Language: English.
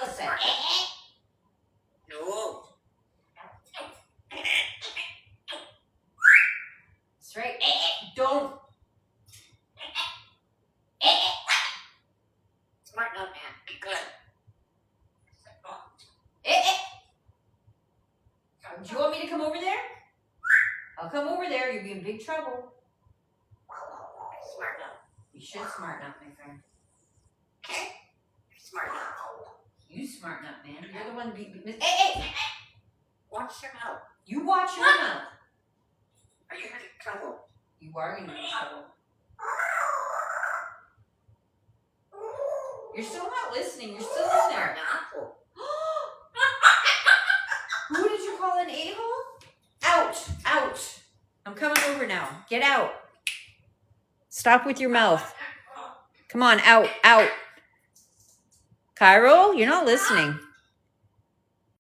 listen. No. That's right. Don't. Smarten up, man. Be good. Do you want me to come over there? I'll come over there. You'll be in big trouble. Smarten up. You should smarten up, my friend. Smarten up. You smarten up, man. You're the one. Watch your mouth. You watch your mouth. Are you going to get in trouble? You are going to be in trouble. You're still not listening. You're still in there. Apple. Who did you call an a-hole? Out. Out. I'm coming over now. Get out. Stop with your mouth. Come on, out, out. Cairo, you're not listening.